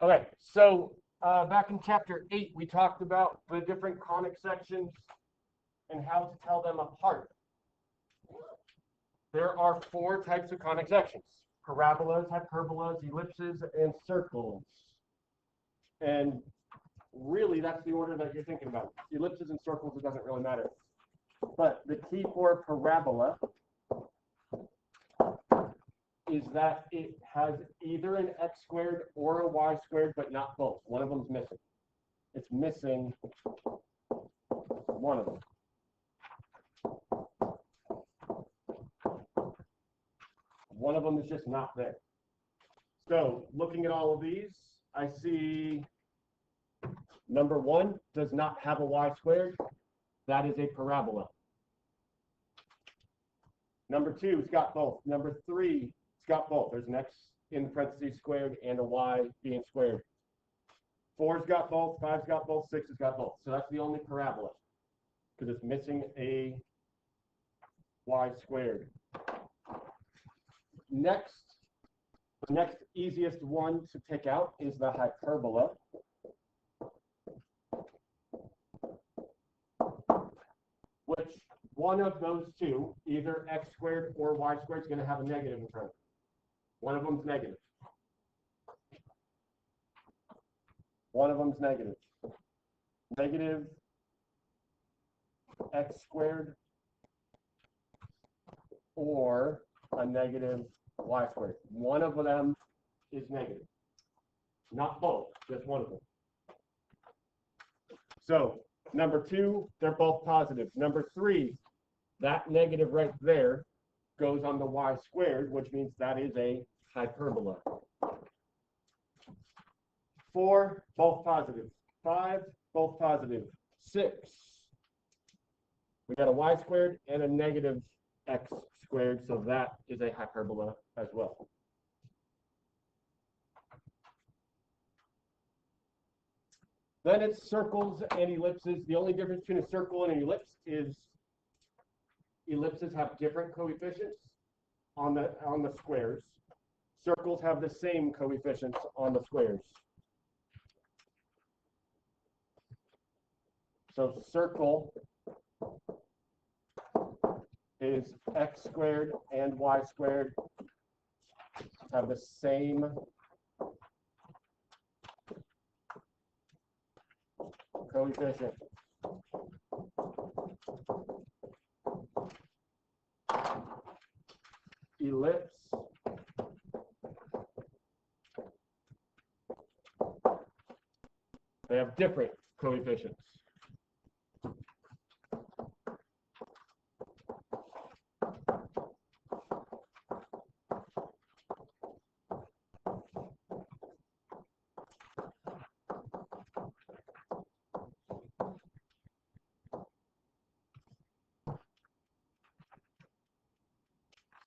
Okay, so back in chapter 8, we talked about the different conic sections and how to tell them apart. There are 4 types of conic sections: parabolas, hyperbolas, ellipses, and circles. And really, that's the order that you're thinking about. Ellipses and circles, it doesn't really matter. But the key for a parabola is that it has either an x squared or a y squared, but not both. One of them's missing. It's missing one of them. One of them is just not there. So looking at all of these, I see number 1 does not have a y squared. That is a parabola. Number 2, it's got both. Number 3, it's got both. There's an x in parentheses squared and a y being squared. 4's got both, 5's got both, 6 has got both. So that's the only parabola because it's missing a y squared. Next, the next easiest one to pick out is the hyperbola. Which one of those two, either x squared or y squared, is going to have a negative in front of it. One of them's negative. One of them's negative. Negative x squared or a negative y squared. One of them is negative. Not both, just one of them. So number 2, they're both positive. Number 3, that negative right there goes on the y squared, which means that is a hyperbola. 4, both positive. 5, both positive. 6, we got a y squared and a negative x squared, so that is a hyperbola as well. Then it's circles and ellipses. The only difference between a circle and an ellipse is ellipses have different coefficients on the squares. Circles have the same coefficients on the squares. So circle is x squared and y squared have the same coefficient. Ellipse they have different coefficients.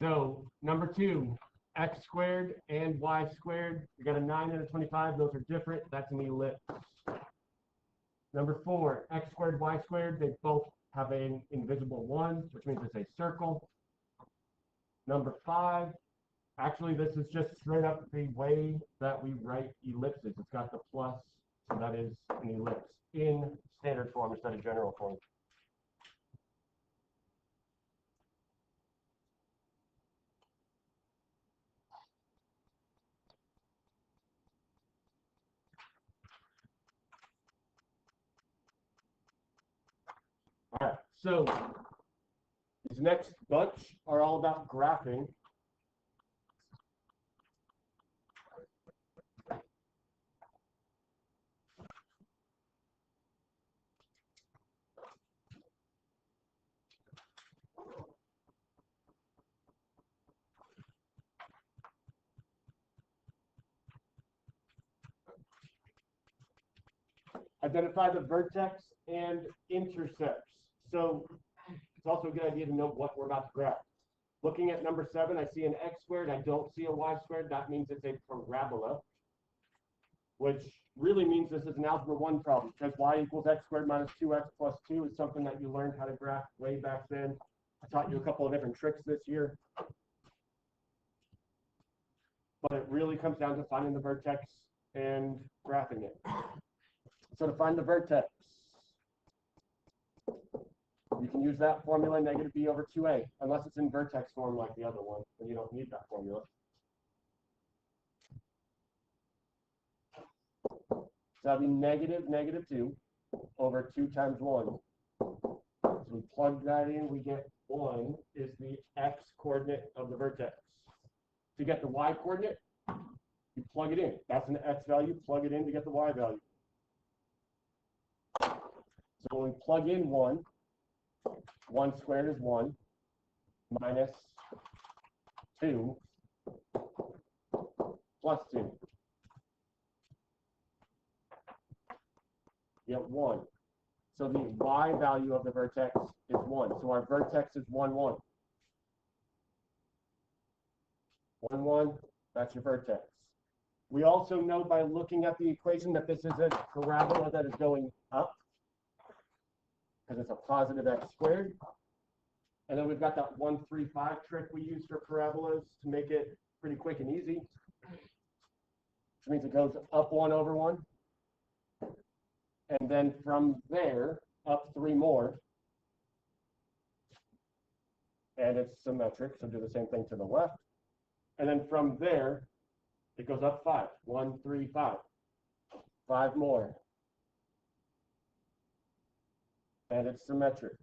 So number 2, x squared and y squared. We got a 9 and a 25. Those are different. That's an ellipse. Number 4, x squared, y squared. They both have an invisible 1, which means it's a circle. Number 5, actually, this is just straight up the way that we write ellipses. It's got the plus, so that is an ellipse in standard form instead of general form. All right, so these next bunch are all about graphing. Identify the vertex and intercepts. So it's also a good idea to know what we're about to graph. Looking at number 7, I see an x squared. I don't see a y squared. That means it's a parabola, which really means this is an algebra 1 problem because y equals x squared minus 2x plus 2 is something that you learned how to graph way back then. I taught you a couple of different tricks this year. But it really comes down to finding the vertex and graphing it. So to find the vertex, you can use that formula, negative b over 2a, unless it's in vertex form like the other one, and you don't need that formula. So that'll be negative 2 over 2 times 1. So we plug that in, we get 1 is the x coordinate of the vertex. To get the y coordinate, you plug it in. That's an x value, plug it in to get the y value. So when we plug in 1 squared is 1 minus 2 plus 2. You get 1. So the y value of the vertex is 1. So our vertex is 1, 1. 1, 1, that's your vertex. We also know by looking at the equation that this is a parabola that is going up, because it's a positive x squared. And then we've got that 1, 3, 5 trick we use for parabolas to make it pretty quick and easy. Which means it goes up 1 over 1. And then from there, up 3 more. And it's symmetric, so do the same thing to the left. And then from there, it goes up 5. 1, 3, 5. 5 more. And it's symmetric.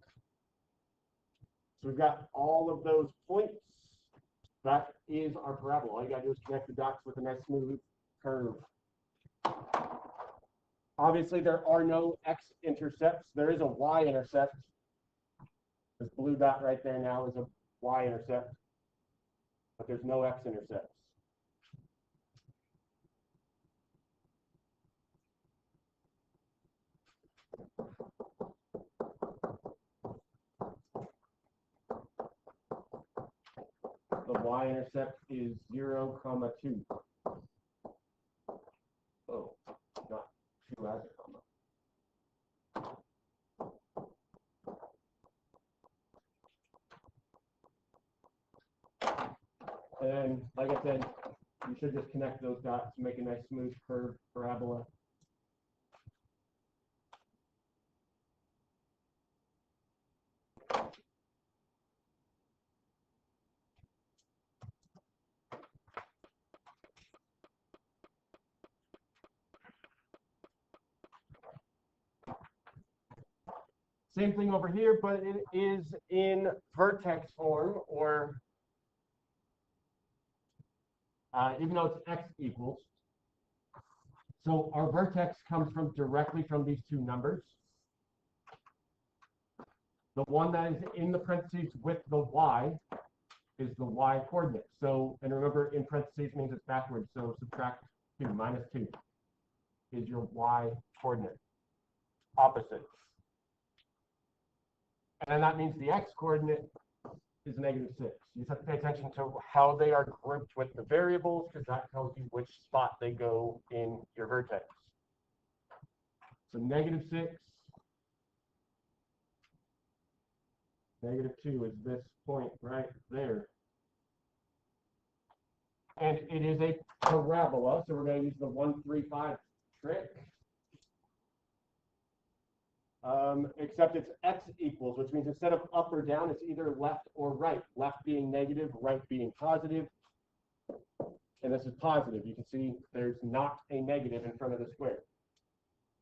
So we've got all of those points. That is our parabola. All you got to do is connect the dots with a nice smooth curve. Obviously, there are no x-intercepts. There is a y-intercept. This blue dot right there now is a y-intercept, but there's no x-intercepts. The y-intercept is 0, 2. Oh, not 2 as a comma. And like I said, you should just connect those dots to make a nice smooth curved parabola. Same thing over here, but it is in vertex form, or even though it's x equals. So our vertex comes from directly from these two numbers. The one that is in the parentheses with the y is the y coordinate. So, and remember, in parentheses means it's backwards. So subtract 2, minus 2 is your y coordinate. Opposite. And that means the x coordinate is negative 6. You just have to pay attention to how they are grouped with the variables, because that tells you which spot they go in your vertex. So negative 6, negative 2 is this point right there. And it is a parabola, so we're going to use the 1, 3, 5 trick. Except it's x equals, which means instead of up or down, it's either left or right. Left being negative, right being positive. And this is positive. You can see there's not a negative in front of the square.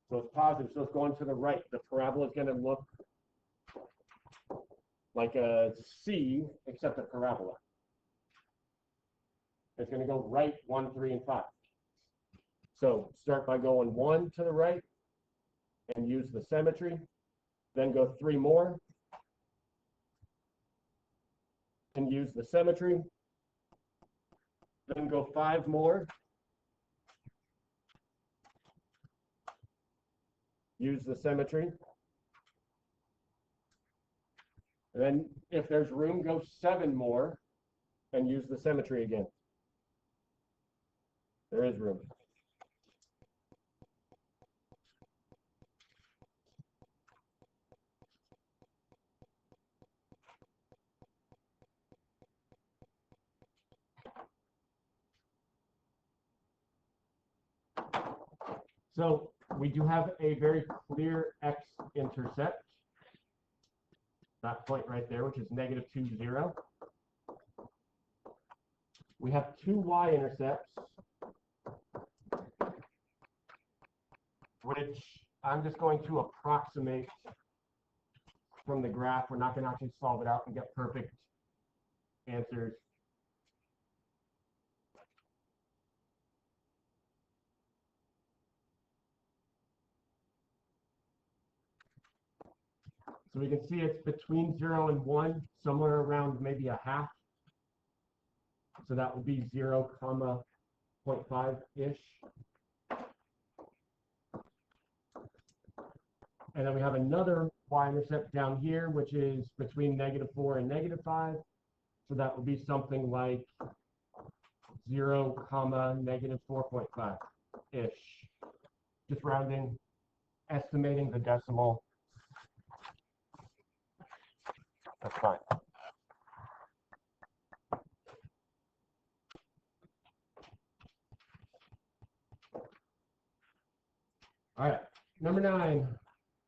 So it's positive, so it's going to the right. The parabola is going to look like a C, except a parabola. It's going to go right 1, 3, and 5. So start by going 1 to the right and use the symmetry. Then go 3 more and use the symmetry. Then go 5 more. Use the symmetry. And then if there's room, go 7 more and use the symmetry again. There is room. So we do have a very clear x-intercept. That point right there, which is -2, 0. We have two y-intercepts, which I'm just going to approximate from the graph. We're not going to actually solve it out and get perfect answers. So we can see it's between 0 and 1, somewhere around maybe a half. So that would be 0, 0.5-ish. And then we have another y-intercept down here, which is between -4 and -5. So that would be something like 0, -4.5-ish. Just rounding, estimating the decimal. That's fine. All right, number 9.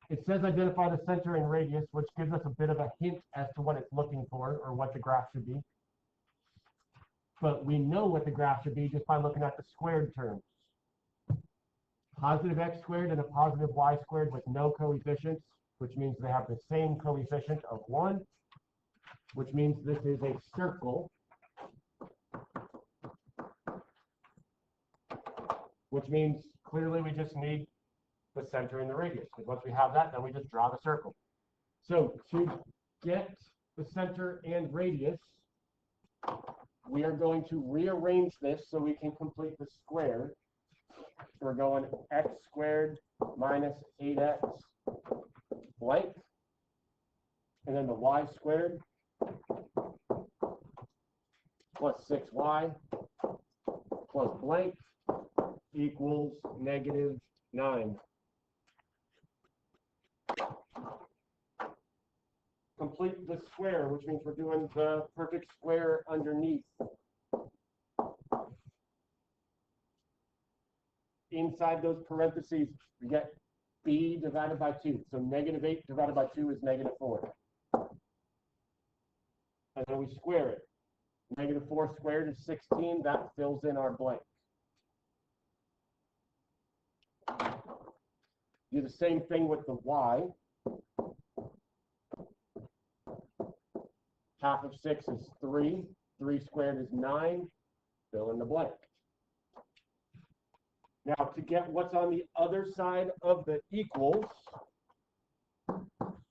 It says identify the center and radius, which gives us a bit of a hint as to what it's looking for or what the graph should be. But we know what the graph should be just by looking at the squared terms. Positive x squared and a positive y squared with no coefficients, which means they have the same coefficient of 1, which means this is a circle, which means clearly we just need the center and the radius, because once we have that, then we just draw the circle. So to get the center and radius, we are going to rearrange this so we can complete the square. So we're going x squared minus 8x blank, and then the y squared plus 6y plus blank equals -9. Complete the square, which means we're doing the perfect square underneath. Inside those parentheses, we get b divided by 2. So -8 divided by 2 is -4. And then we square it. -4 squared is 16. That fills in our blank. Do the same thing with the y. Half of 6 is 3. 3 squared is 9. Fill in the blank. Now, to get what's on the other side of the equals,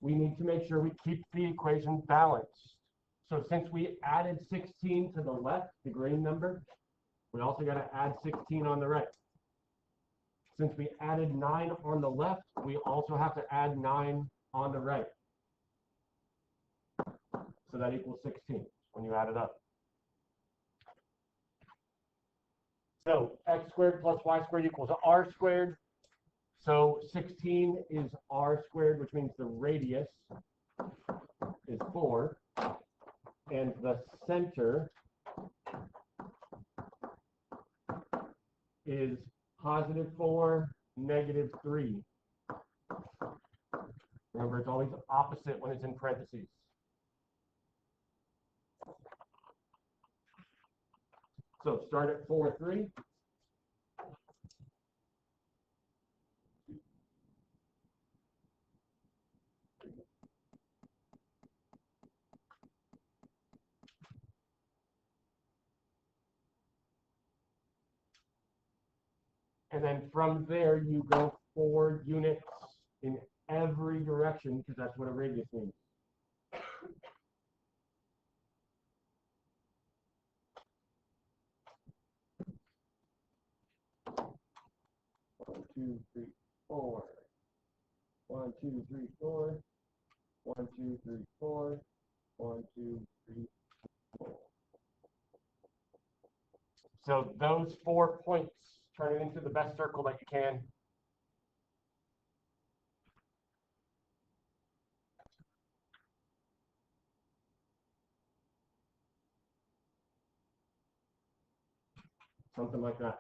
we need to make sure we keep the equation balanced. So since we added 16 to the left, the green number, we also got to add 16 on the right. Since we added 9 on the left, we also have to add 9 on the right. So that equals 16 when you add it up. So x squared plus y squared equals r squared. So 16 is r squared, which means the radius is 4. And the center is +4, -3. Remember, it's always opposite when it's in parentheses. So start at 4, 3. And then from there, you go 4 units in every direction, because that's what a radius means. 1, 2, 3, 4. 1, 2, 3, 4. 1, 2, 3, 4. 1, 2, 3, 4. So those 4 points turn it into the best circle that you can. Something like that.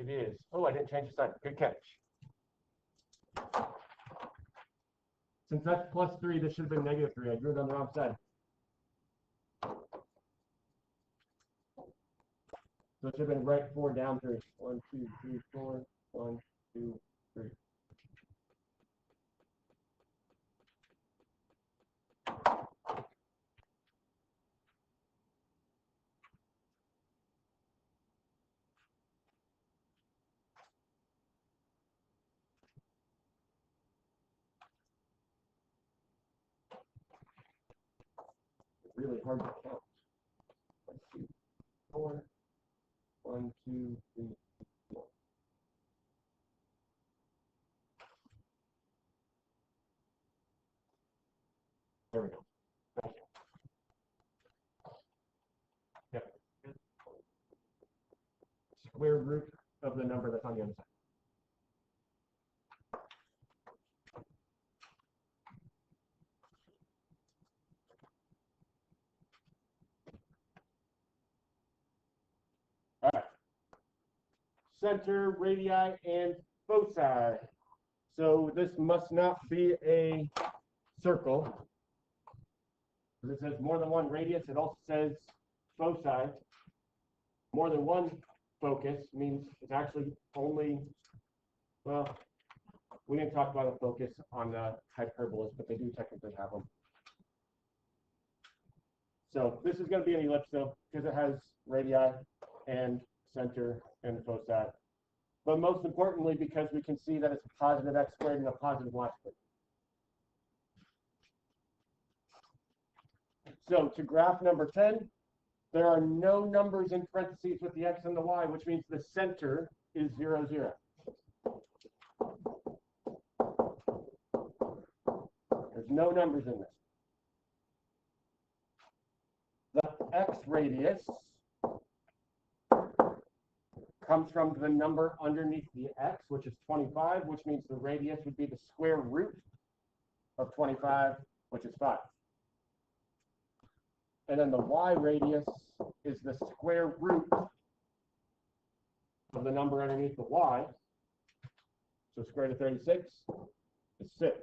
It is. Oh, I didn't change the sign. Good catch. Since that's +3, this should have been -3. I drew it on the wrong side. So it should have been right 4, down 3. 1, 2, 3, 4. 1, 2, 3. Really hard to count. 1, 2, 4. 1, 2, 3, 4. There we go. Thank you. Yep. Square root of the number that's on the other side. All right. Center, radii, and foci. So this must not be a circle. Because it says more than one radius. It also says foci. More than one focus means it's actually only, well, we didn't talk about a focus on the hyperbolas, but they do technically have them. So this is going to be an ellipse though, because it has radii and center and foci. But most importantly, because we can see that it's a positive x squared and a positive y squared. So to graph number 10, there are no numbers in parentheses with the x and the y, which means the center is 0, 0. There's no numbers in this. The x radius comes from the number underneath the x, which is 25, which means the radius would be the square root of 25, which is 5. And then the y radius is the square root of the number underneath the y. So square root of 36 is 6.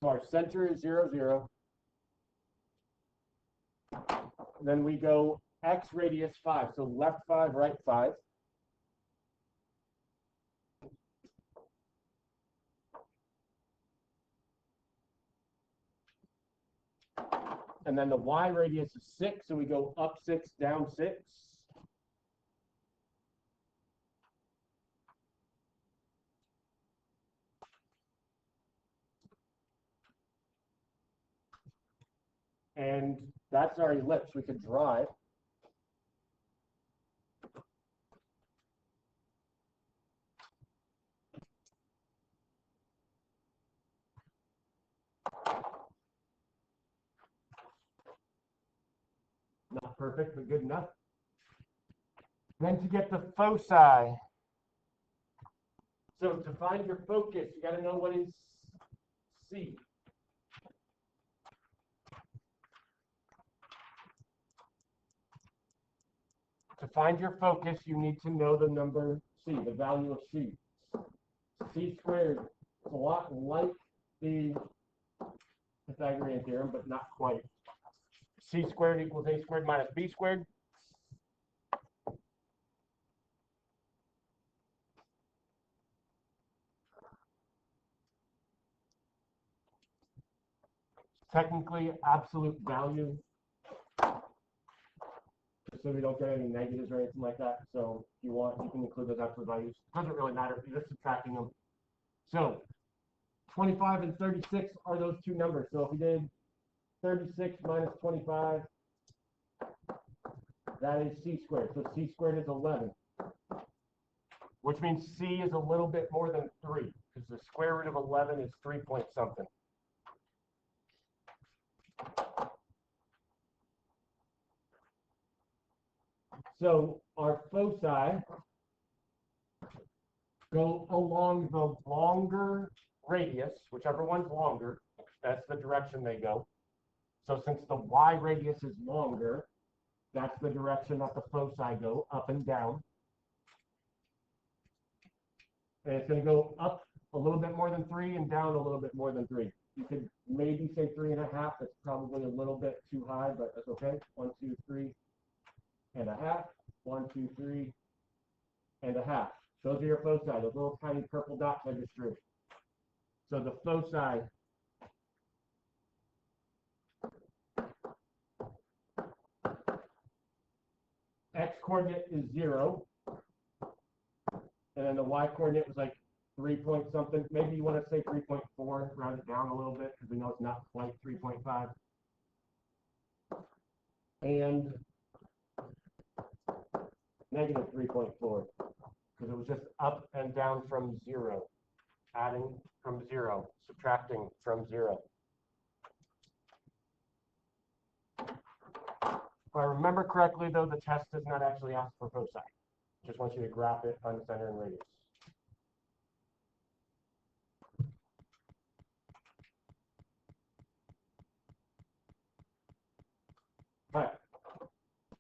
So our center is 0, 0. Then we go x radius 5. So left 5, right 5. And then the y radius is 6. So we go up 6, down 6. And that's our ellipse. We could draw it. Not perfect, but good enough. Then to get the foci. So to find your focus, you got to know what is C. To find your focus, you need to know the number C, the value of C. C squared is a lot like the Pythagorean theorem, but not quite. C squared equals A squared minus B squared. Technically, absolute value, so we don't get any negatives or anything like that. So if you want, you can include those absolute values. Doesn't really matter. You're just subtracting them. So 25 and 36 are those two numbers. So if we did 36 minus 25, that is C squared. So C squared is 11, which means C is a little bit more than 3, because the square root of 11 is 3 point something. So our foci go along the longer radius, whichever one's longer, that's the direction they go. So since the y radius is longer, that's the direction that the foci go, up and down. And it's going to go up a little bit more than 3 and down a little bit more than 3. You could maybe say 3.5. That's probably a little bit too high, but that's okay. 1, 2, 3.5. 1, 2, 3.5. Those are your foci, those little tiny purple dots I just drew. So the foci x coordinate is 0, and then the y coordinate was like 3 point something. Maybe you want to say 3.4, round it down a little bit because we know it's not quite 3.5. And negative 3.4 because it was just up and down from 0, adding from 0, subtracting from 0. If I remember correctly, though, the test does not actually ask for foci. Just wants you to graph it on the center and radius. All right.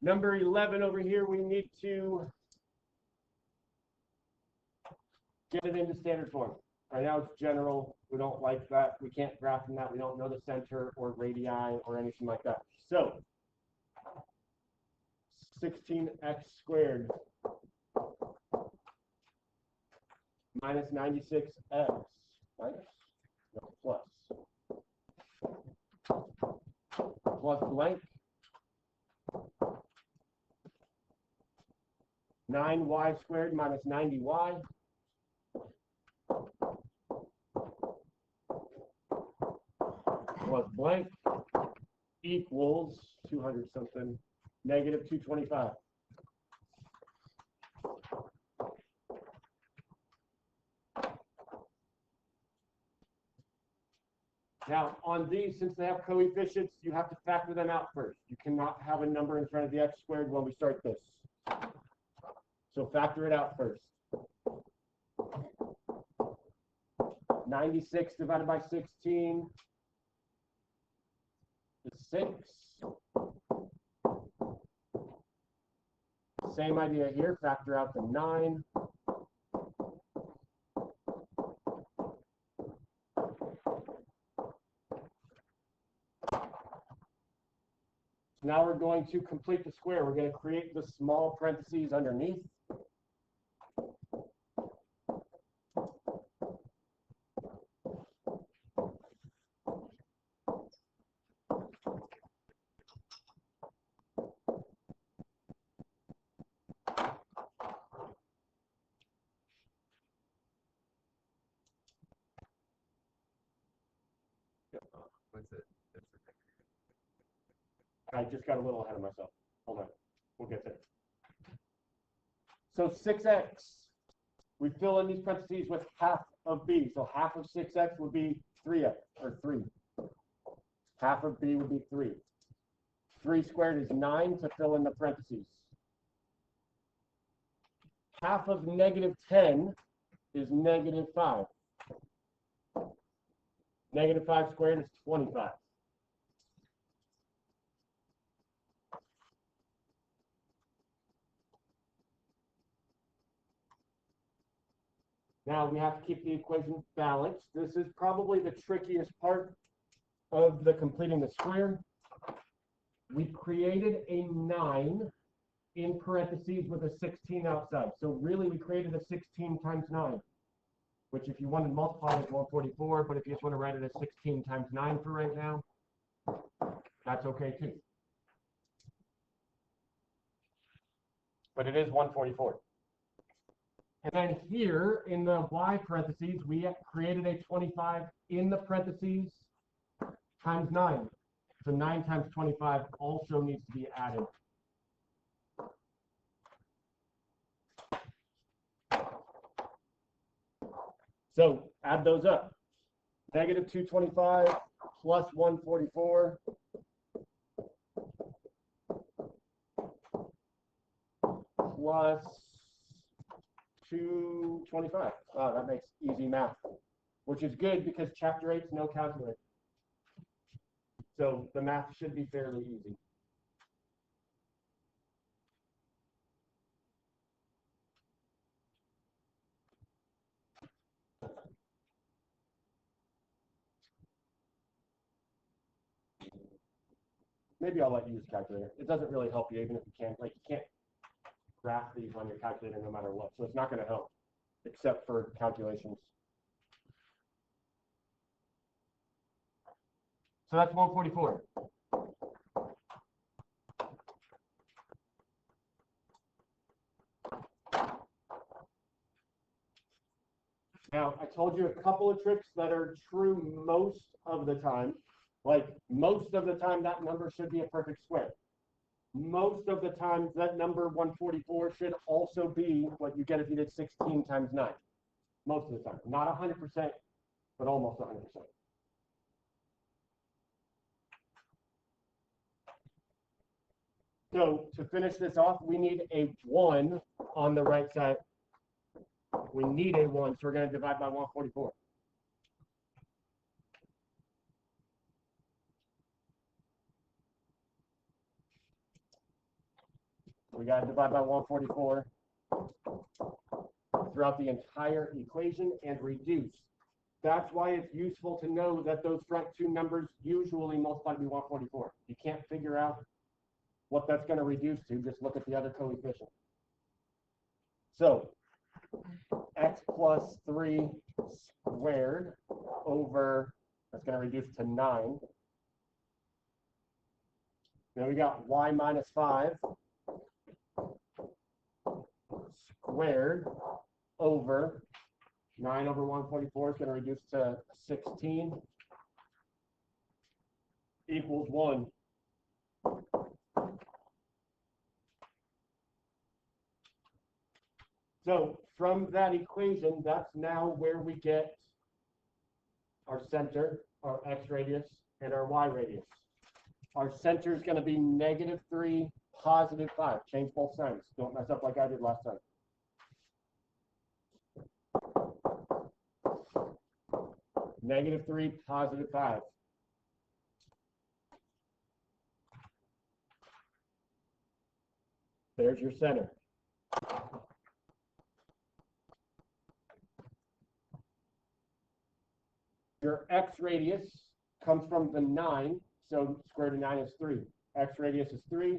Number 11 over here, we need to get it into standard form. Right now it's general. We don't like that. We can't graph from that. We don't know the center or radii or anything like that. So 16x squared minus 96x minus, no, plus blank 9y squared minus 90y plus blank equals 200 something negative 225. Now, on these, since they have coefficients, you have to factor them out first. You cannot have a number in front of the x squared when we start this. So factor it out first. 96 divided by 16 is 6. Same idea here, factor out the 9. Now we're going to complete the square. We're going to create the small parentheses underneath. I just got a little ahead of myself. Hold on. We'll get there. So 6x. We fill in these parentheses with half of b. So half of 6x would be 3x, or 3. Half of b would be 3. 3 squared is 9 to fill in the parentheses. Half of negative 10 is negative 5. Negative 5 squared is 25. Now we have to keep the equation balanced. This is probably the trickiest part of the completing the square. We created a 9 in parentheses with a 16 outside. So really we created a 16 times 9, which if you want to multiply is 144, but if you just want to write it as 16 times 9 for right now, that's okay too. But it is 144. And then here in the y parentheses, we created a 25 in the parentheses times 9. So 9 times 25 also needs to be added. So add those up. Negative 225 plus 144 plus 225. Oh, that makes easy math, which is good because chapter 8 is no calculator. So the math should be fairly easy. maybe I'll let you use a calculator. It doesn't really help you, even if you can. Like, you can't graph these on your calculator no matter what. So it's not going to help, except for calculations. So that's 144. Now, I told you a couple of tricks that are true most of the time. Like, most of the time, that number should be a perfect square. Most of the time, that number 144 should also be what you get if you did 16 times 9. Most of the time. Not 100%, but almost 100%. So to finish this off, we need a 1 on the right side. We need a 1, so we're going to divide by 144. We got to divide by 144 throughout the entire equation and reduce. That's why it's useful to know that those front two numbers usually multiply to be 144. You can't figure out what that's going to reduce to, just look at the other coefficient. So x plus 3 squared over, that's going to reduce to 9. Then we got y minus 5 squared over 9 over 144 is going to reduce to 16 equals 1. So from that equation, that's now where we get our center, our x radius, and our y radius. Our center is going to be -3, +5. Change both signs. Don't mess up like I did last time. -3, +5. There's your center. Your x radius comes from the 9, so square root of 9 is 3. X radius is 3.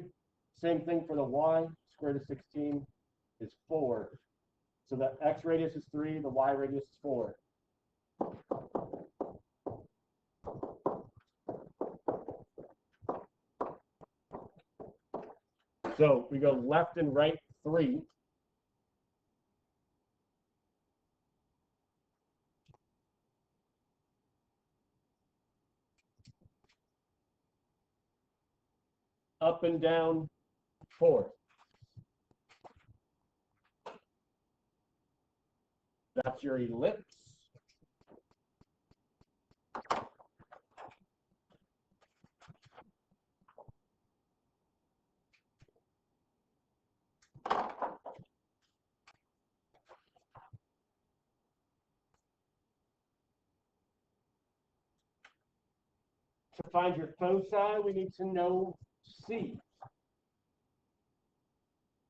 Same thing for the y, square root of 16 is 4. So the x radius is 3, the y radius is 4. So we go left and right 3. Up and down 4. That's your ellipse. To find your foci, we need to know C.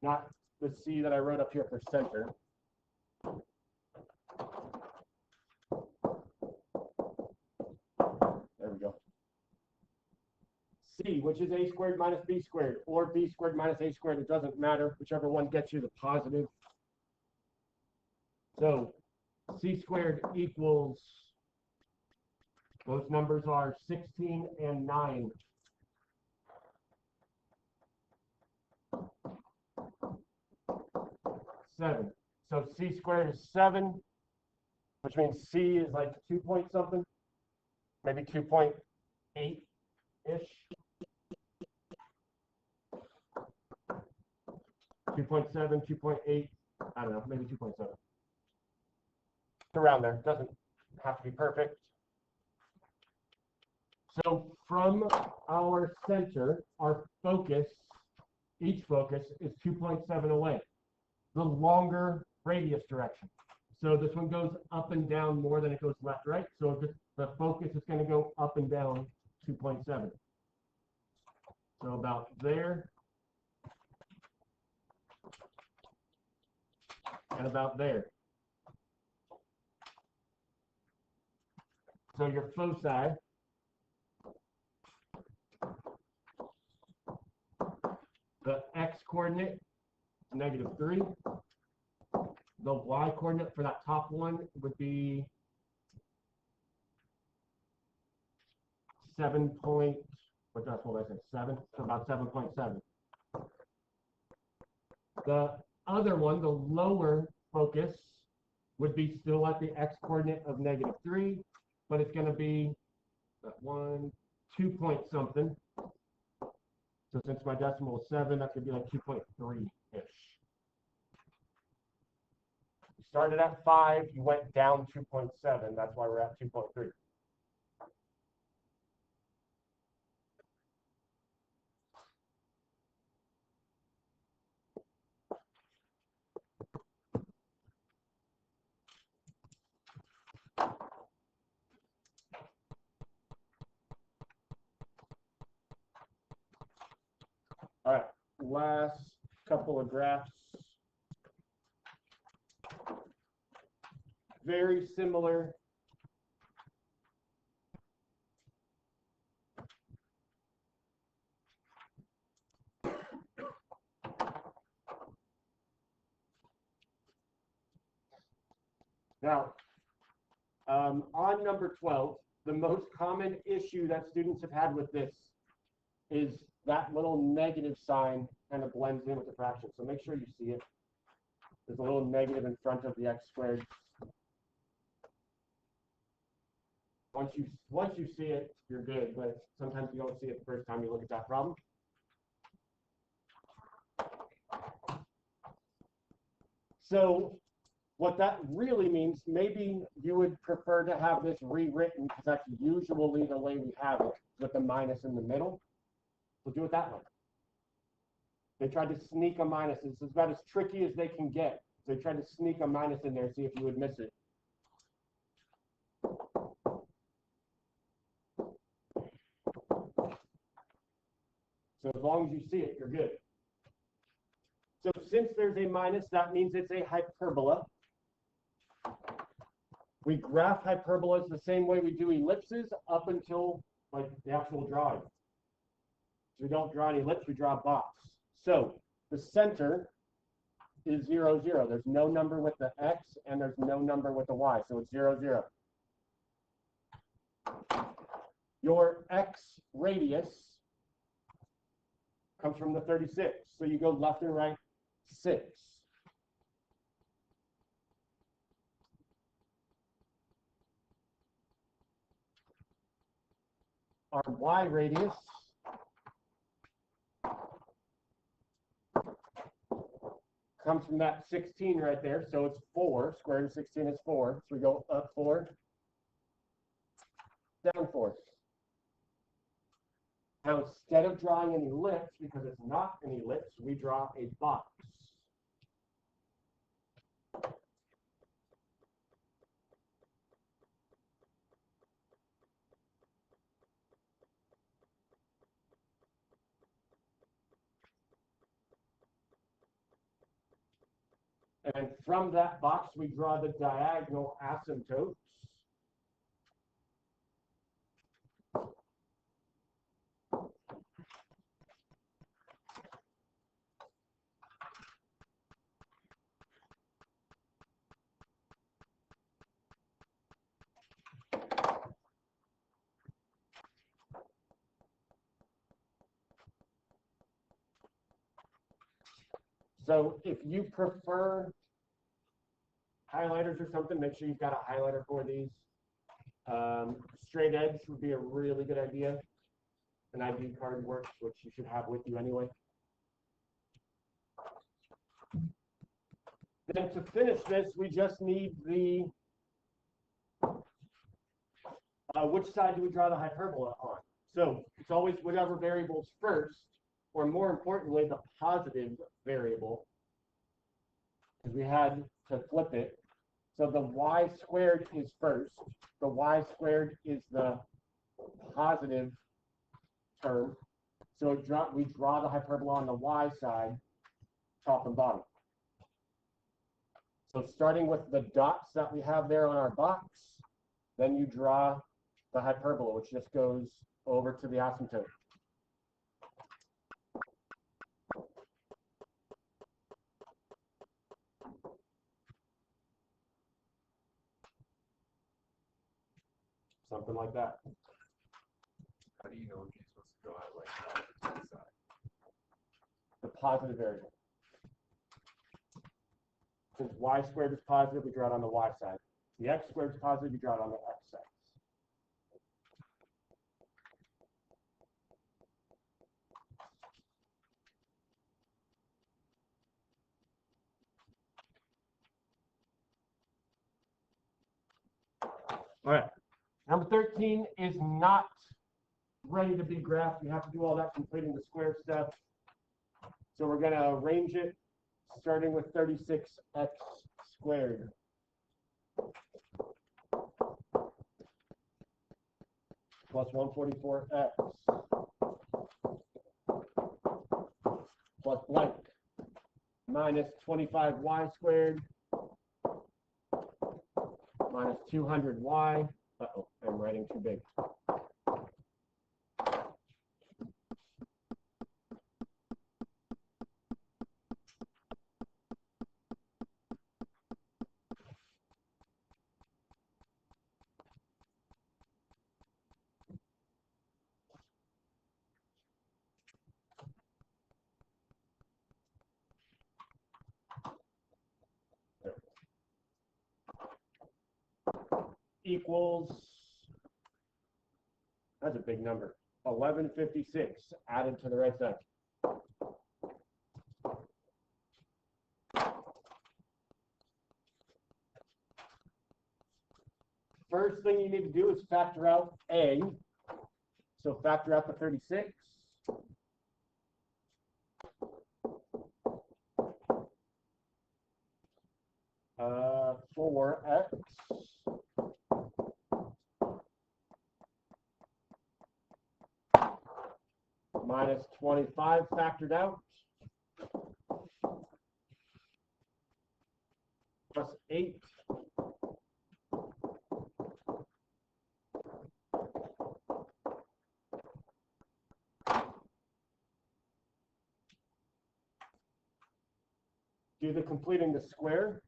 Not the C that I wrote up here for center. There we go. C, which is a squared minus b squared, or b squared minus a squared. It doesn't matter, whichever one gets you the positive. So c squared equals, those numbers are 16 and 9. So c squared is 7, which means c is like 2 point something, maybe 2.8-ish. 2.7, 2.8, I don't know, maybe 2.7. It's around there. Doesn't have to be perfect. So from our center, our focus, each focus is 2.7 away. The longer radius direction. So this one goes up and down more than it goes left, right? So the focus is going to go up and down 2.7. So about there. And about there. So your foci The x-coordinate is -3. The y-coordinate for that top one would be 7 point, what did I say, 7? So about 7.7. The other one, the lower focus, would be still at the x-coordinate of -3, but it's going to be 2 point something. So since my decimal is 7, that could be like 2.3-ish. You started at 5, you went down 2.7. That's why we're at 2.3. All right, last couple of graphs. Very similar. Now, on number 12, the most common issue that students have had with this is that little negative sign kind of blends in with the fraction. So make sure you see it. There's a little negative in front of the x squared. Once you see it, you're good, but sometimes you don't see it the first time you look at that problem. So what that really means, maybe you would prefer to have this rewritten, because that's usually the way we have it, with the minus in the middle. We'll do it that way. They tried to sneak a minus. It's about as tricky as they can get. They tried to sneak a minus in there, see if you would miss it. So as long as you see it, you're good. So since there's a minus, that means it's a hyperbola. We graph hyperbolas the same way we do ellipses up until like the actual drawing. So we don't draw an ellipse, we draw a box. So the center is 0, 0. There's no number with the x and there's no number with the y. So it's 0, 0. Your x radius comes from the 36. So you go left and right 6. Our y radius comes from that 16 right there. So it's 4. Square root of 16 is 4. So we go up 4, down 4. Now, instead of drawing an ellipse, because it's not an ellipse, we draw a box. And from that box, we draw the diagonal asymptotes. So if you prefer highlighters or something, make sure you've got a highlighter for these. Straight edge would be a really good idea. An ID card works, which you should have with you anyway. Then to finish this, we just need the, which side do we draw the hyperbola on? So it's always whatever variable's first, or more importantly, the positive variable, because we had to flip it. So the y squared is first. The y squared is the positive term. So we draw the hyperbola on the y side, top and bottom. So starting with the dots that we have there on our box, then you draw the hyperbola, which just goes over to the asymptote. something like that. How do you know if you're supposed to go out like that to the side? The positive variable. Since y squared is positive, we draw it on the y side. The x squared is positive, we draw it on the x side. All right. Number 13 is not ready to be graphed. You have to do all that completing the square stuff. So we're going to arrange it starting with 36x squared. Plus 144x plus blank minus 25y squared minus 200y. Uh-oh, I'm writing too big. Equals, that's a big number, 1156 added to the right side. First thing you need to do is factor out a. So factor out the 36. Uh, 4x minus 25 factored out plus 8 do the completing the square.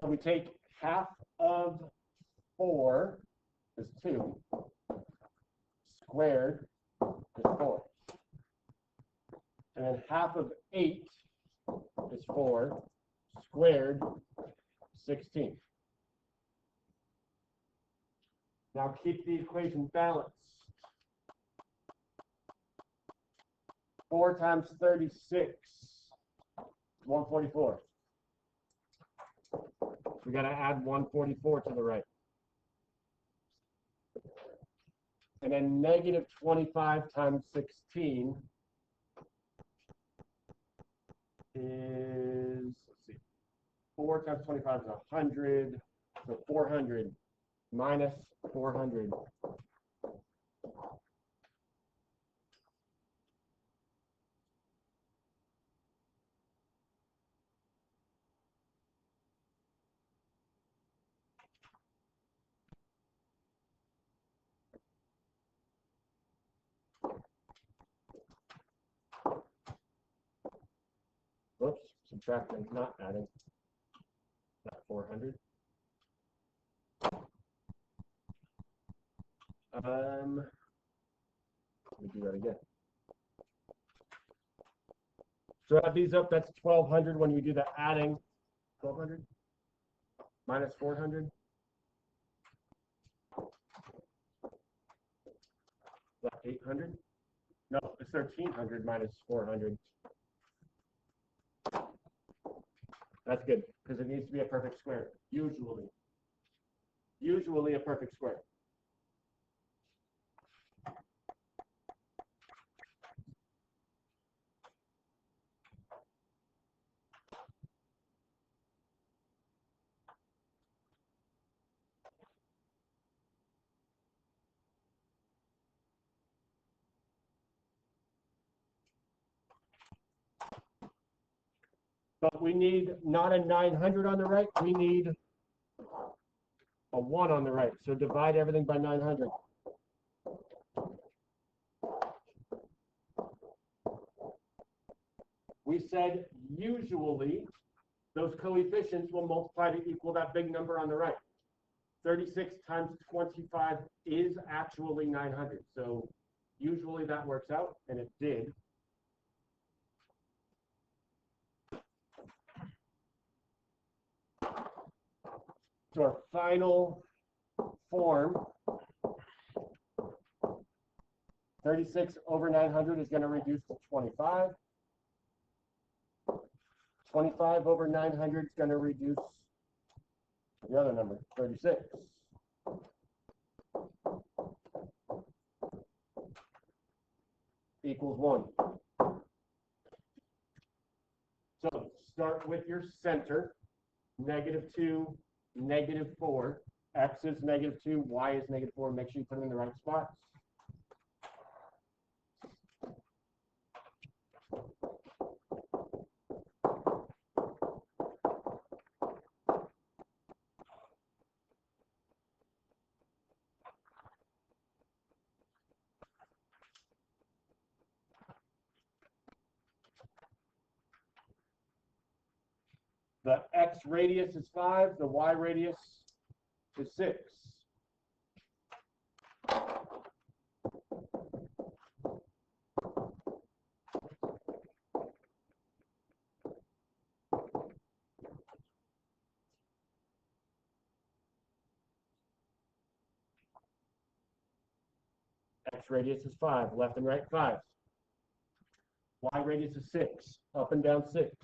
So we take half of 4 is 2, squared is 4. And then half of 8 is 4, squared 16. Now keep the equation balanced. 4 times 36, 144. We got to add 144 to the right. And then negative 25 times 16 is, let's see, 4 times 25 is 100. So 400 minus 400. Whoops, subtracting, not adding. Not 400. Let me do that again. So add these up, that's 1200 when you do the adding. 1200 minus 400. Is that 800? No, it's 1300 minus 400. That's good, because it needs to be a perfect square, usually. Usually a perfect square. But we need not a 900 on the right, we need a 1 on the right. So divide everything by 900. we said usually those coefficients will multiply to equal that big number on the right. 36 times 25 is actually 900. So usually that works out, and it did. So our final form, 36 over 900 is going to reduce to 25. 25 over 900 is going to reduce to the other number, 36. Equals 1. So start with your center, -2, -4. X is -2, Y is -4. Make sure you put them in the right spots. The X radius is 5, the Y radius is 6. X radius is 5, left and right 5. Y radius is 6, up and down 6.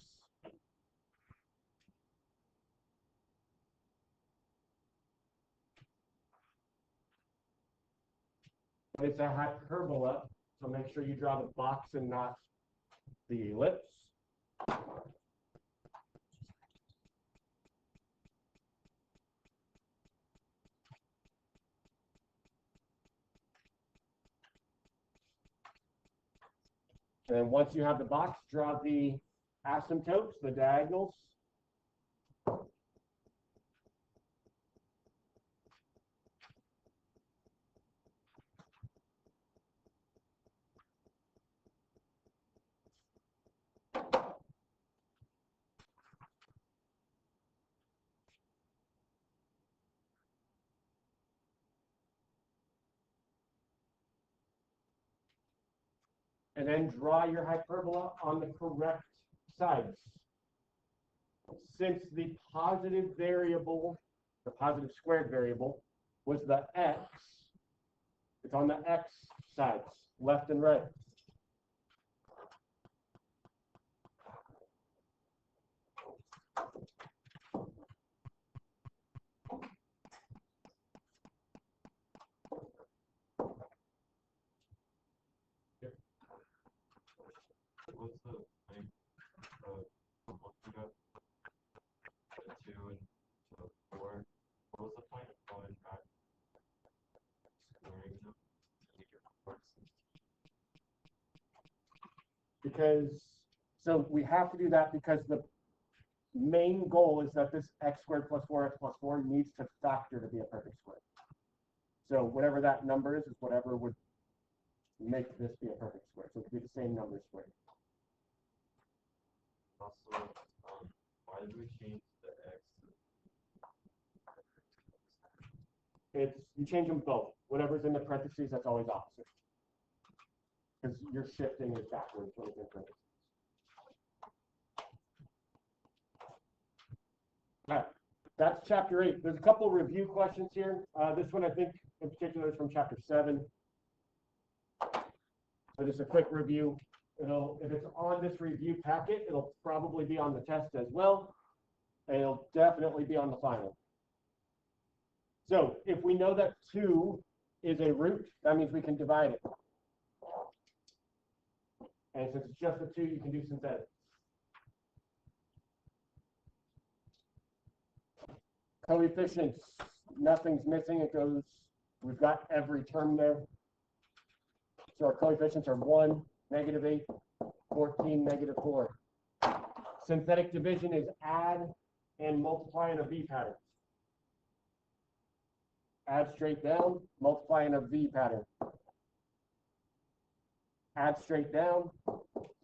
It's a hyperbola, so make sure you draw the box and not the ellipse. And then once you have the box, draw the asymptotes, the diagonals. And then draw your hyperbola on the correct sides. Since the positive variable, the positive squared variable, was the x, it's on the x sides, left and right. What's the length of what we got? The 2 and the 4. What was the point of going back? Squaring them to make it work? Because, so we have to do that because the main goal is that this x squared plus 4x plus 4 needs to factor to be a perfect square. So whatever that number is whatever would make this be a perfect square. So it could be the same number squared. Also, why did we change the x? It's, you change them both. Whatever's in the parentheses, that's always opposite. Because your shifting is backwards when it's in parentheses. All right, that's chapter 8. There's a couple review questions here. This one I think in particular is from chapter 7. So just a quick review. It'll, if it's on this review packet, it'll probably be on the test as well. And it'll definitely be on the final. So if we know that 2 is a root, that means we can divide it. And since it's just a 2, you can do synthetic. Coefficients, nothing's missing. It goes, we've got every term there. So our coefficients are 1, -8, 14, -4. Synthetic division is add and multiply in a V pattern. Add straight down, multiply in a V pattern. Add straight down,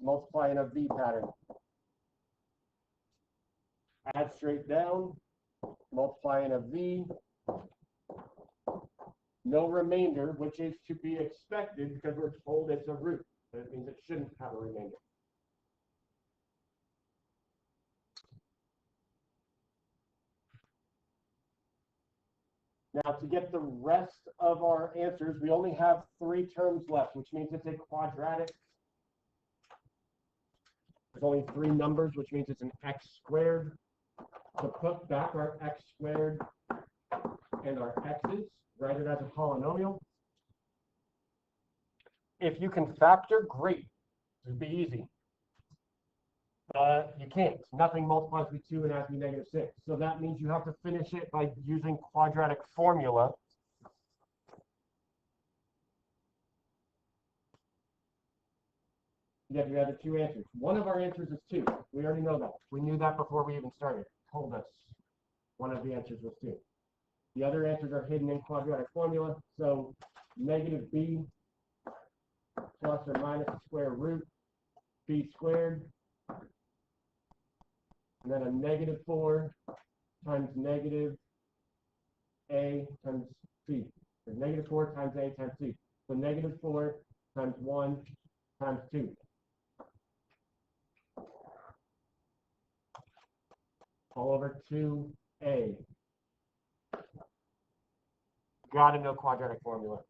multiply in a V pattern. Add straight down, multiply in a v, no remainder, which is to be expected because we're told it's a root. That means it shouldn't have a remainder. Now, to get the rest of our answers, we only have 3 terms left, which means it's a quadratic. There's only 3 numbers, which means it's an x squared. To put back our x squared and our x's, write it as a polynomial. If you can factor, great. It'd be easy. You can't. Nothing multiplies by 2 and has to be -6. So that means you have to finish it by using quadratic formula. You have the other 2 answers. One of our answers is 2. We already know that. We knew that before we even started. It told us one of the answers was 2. The other answers are hidden in quadratic formula. So -b plus or minus the square root b squared. And then a -4 times negative a times c. Or -4 times a times c. So -4 times 1 times 2. All over 2a. Gotta know quadratic formula.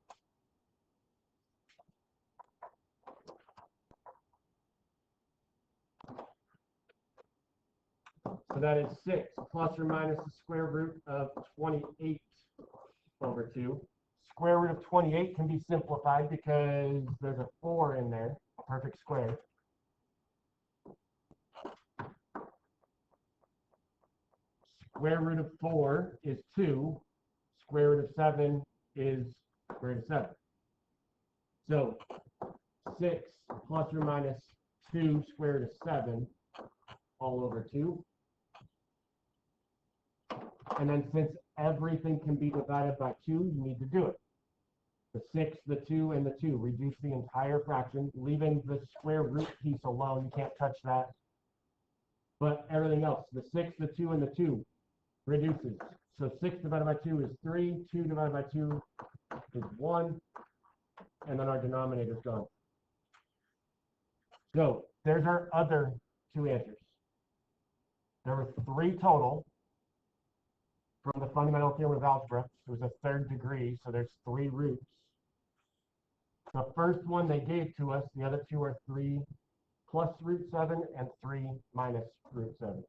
So that is 6 plus or minus the square root of 28 over 2. Square root of 28 can be simplified because there's a 4 in there, a perfect square. Square root of 4 is 2. Square root of 7 is square root of 7. So 6 plus or minus 2 square root of 7 all over 2. And then since everything can be divided by 2, you need to do it. The 6, the 2, and the 2. Reduce the entire fraction, leaving the square root piece alone. You can't touch that. But everything else, the 6, the 2, and the 2 reduces. So 6 divided by 2 is 3. 2 divided by 2 is 1. And then our denominator is gone. So there's our other 2 answers. There were 3 total from the fundamental theorem of algebra. It was a 3rd degree, so there's 3 roots. The first one they gave to us, the other 2 are 3 plus root 7 and 3 minus root 7.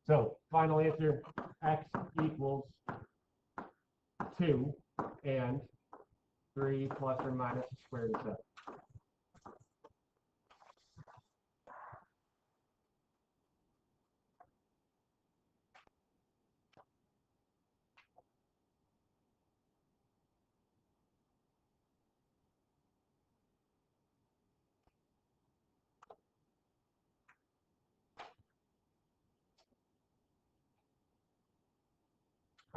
So final answer, x equals 2 and 3 plus or minus the square root of 7.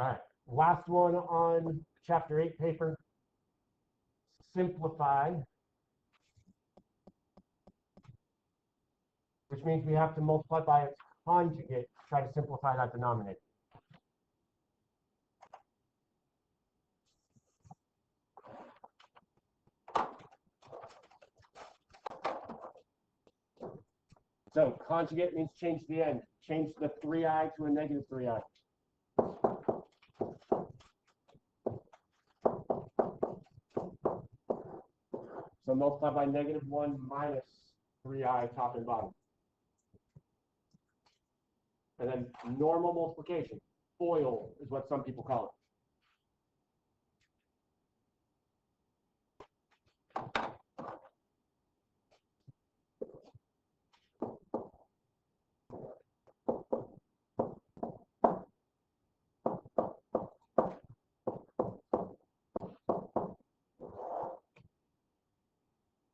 All right, last one on chapter 8 paper. Simplify, which means we have to multiply by its conjugate to try to simplify that denominator. So conjugate means change the end. Change the 3i to a -3i. So multiply by -1 minus 3i top and bottom. And then normal multiplication. FOIL is what some people call it.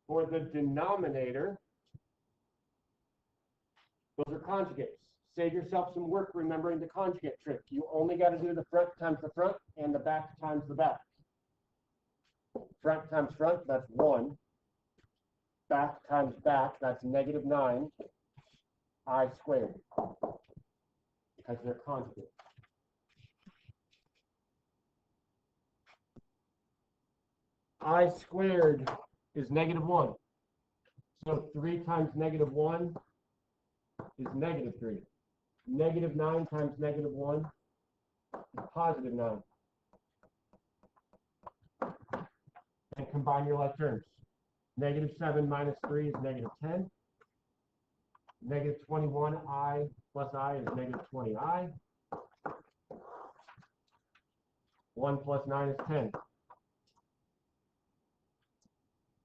For the denominator, those are conjugates. Save yourself some work remembering the conjugate trick. You only got to do the front times the front and the back times the back. Front times front, that's 1. Back times back, that's -9 I squared. as their constant. I squared is -1. So 3 times -1 is -3. -9 times -1 is +9. And combine your like terms. -7 minus 3 is -10. -21i plus I is -20i. 1 plus 9 is 10.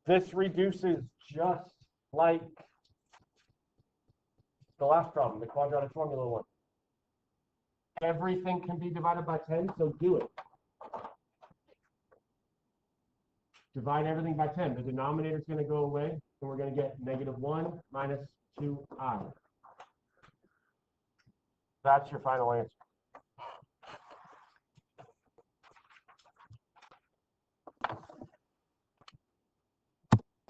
This reduces just like the last problem, the quadratic formula one. Everything can be divided by 10, so do it. Divide everything by 10. The denominator is going to go away, and we're going to get -1 minus 2i. That's your final answer.